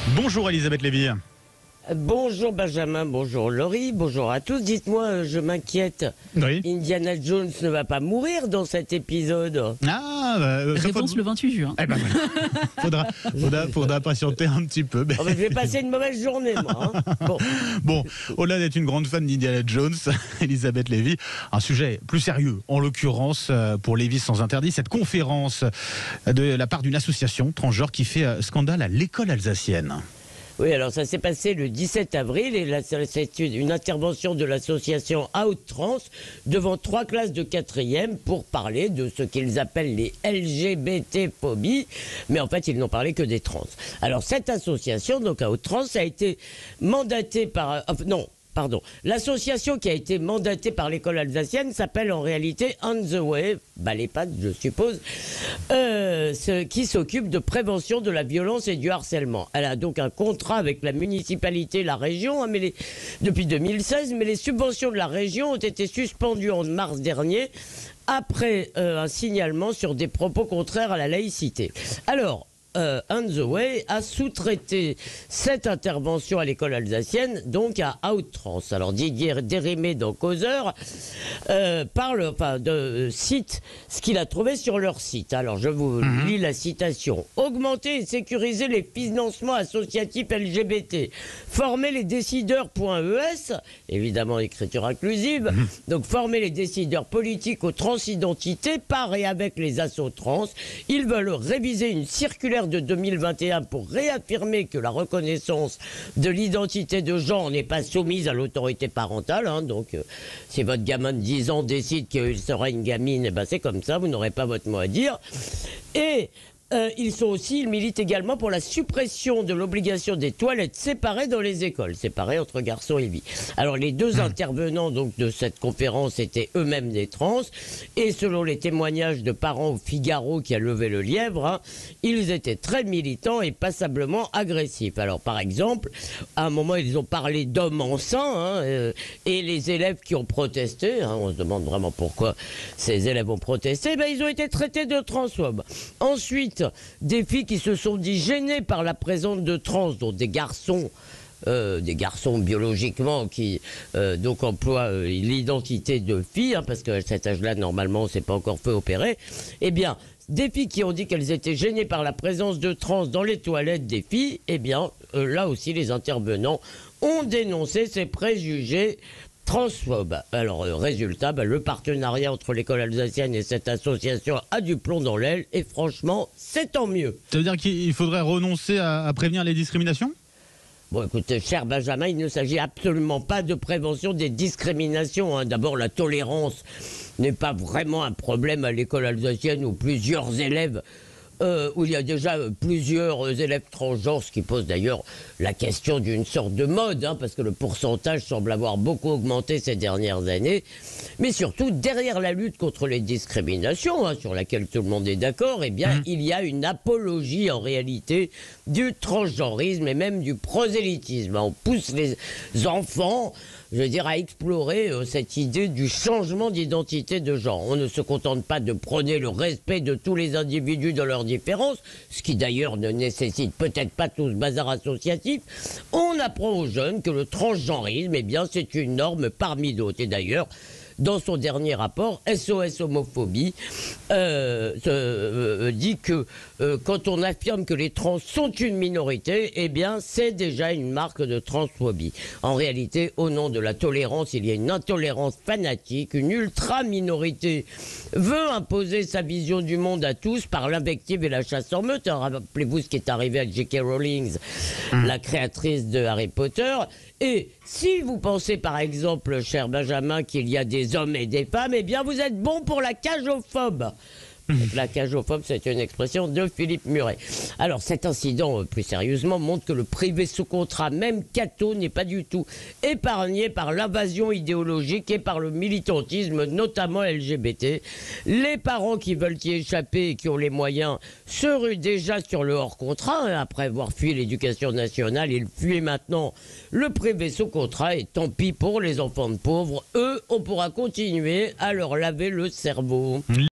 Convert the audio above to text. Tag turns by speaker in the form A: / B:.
A: Bonjour Elisabeth Lévy.
B: Bonjour Benjamin, bonjour Laurie, bonjour à tous. Dites-moi, je m'inquiète.
A: Oui.
B: Indiana Jones ne va pas mourir dans cet épisode.
C: Réponse le 28 juin.
A: Eh ben voilà. faudra patienter un petit peu. Mais...
B: Oh, mais je vais passer une mauvaise journée, moi. Hein.
A: Bon, au-delà d'être une grande fan d'Indiana Jones, Elisabeth Lévy, un sujet plus sérieux, en l'occurrence pour Lévy sans interdit, cette conférence de la part d'une association transgenre qui fait scandale à l'école alsacienne.
B: Oui, alors ça s'est passé le 17 avril et là c'est une intervention de l'association Outtrans devant 3 classes de 4e pour parler de ce qu'ils appellent les LGBT-phobies, mais en fait ils n'ont parlé que des trans. Alors cette association, donc Outtrans, a été mandatée par... l'association qui a été mandatée par l'école alsacienne s'appelle en réalité On the Way, les pattes je suppose, qui s'occupe de prévention de la violence et du harcèlement. Elle a donc un contrat avec la municipalité, la région, depuis 2016, mais les subventions de la région ont été suspendues en mars dernier après un signalement sur des propos contraires à la laïcité. Alors, On the Way a sous-traité cette intervention à l'école alsacienne, donc à Outtrans. Alors Didier Dérimé dans Causeur cite ce qu'il a trouvé sur leur site. Alors je vous lis la citation. Augmenter et sécuriser les financements associatifs LGBT. Former les décideurs.es, évidemment écriture inclusive, donc former les décideurs politiques aux transidentités par et avec les assos trans. Ils veulent réviser une circulaire de 2021 pour réaffirmer que la reconnaissance de l'identité de genre n'est pas soumise à l'autorité parentale. Donc, si votre gamin de 10 ans décide qu'il sera une gamine, c'est comme ça, vous n'aurez pas votre mot à dire. Et ils militent également pour la suppression de l'obligation des toilettes séparées dans les écoles, séparées entre garçons et filles. Alors les deux intervenants donc de cette conférence étaient eux-mêmes des trans, et selon les témoignages de parents au Figaro qui a levé le lièvre, ils étaient très militants et passablement agressifs. Alors par exemple, à un moment ils ont parlé d'hommes enceints, et les élèves qui ont protesté, on se demande vraiment pourquoi ces élèves ont protesté, ils ont été traités de transphobes. Ensuite, des filles qui se sont dit gênées par la présence de trans, dont des garçons biologiquement qui donc emploient l'identité de filles, parce qu'à cet âge-là, normalement, on ne s'est pas encore fait opérer. Eh bien, des filles qui ont dit qu'elles étaient gênées par la présence de trans dans les toilettes des filles, là aussi, les intervenants ont dénoncé ces préjugés transphobes. Alors, résultat, le partenariat entre l'école alsacienne et cette association a du plomb dans l'aile, et franchement, c'est tant mieux.
A: Ça veut dire qu'il faudrait renoncer à prévenir les discriminations ?
B: Bon, écoutez, cher Benjamin, il ne s'agit absolument pas de prévention des discriminations. D'abord, la tolérance n'est pas vraiment un problème à l'école alsacienne où plusieurs élèves... où il y a déjà plusieurs élèves transgenres, ce qui pose d'ailleurs la question d'une sorte de mode, parce que le pourcentage semble avoir beaucoup augmenté ces dernières années. Mais surtout, derrière la lutte contre les discriminations, sur laquelle tout le monde est d'accord, il y a une apologie en réalité du transgenrisme et même du prosélytisme. On pousse les enfants, à explorer cette idée du changement d'identité de genre. On ne se contente pas de prôner le respect de tous les individus dans leurs différences, ce qui d'ailleurs ne nécessite peut-être pas tout ce bazar associatif. On apprend aux jeunes que le transgenrisme, c'est une norme parmi d'autres. Et d'ailleurs, dans son dernier rapport, SOS Homophobie dit que quand on affirme que les trans sont une minorité, c'est déjà une marque de transphobie. En réalité, au nom de la tolérance, il y a une intolérance fanatique. Une ultra-minorité veut imposer sa vision du monde à tous par l'invective et la chasse en meute. Rappelez-vous ce qui est arrivé à J.K. Rowling, la créatrice de Harry Potter. Et si vous pensez par exemple, cher Benjamin, qu'il y a des hommes et des femmes, vous êtes bon pour la cagophobe. La cagophobe, c'est une expression de Philippe Muret. Alors cet incident, plus sérieusement, montre que le privé sous contrat, même catho, n'est pas du tout épargné par l'invasion idéologique et par le militantisme, notamment LGBT. Les parents qui veulent y échapper et qui ont les moyens se ruent déjà sur le hors-contrat. Après avoir fui l'éducation nationale, ils fuient maintenant le privé sous contrat, et tant pis pour les enfants de pauvres. Eux, on pourra continuer à leur laver le cerveau.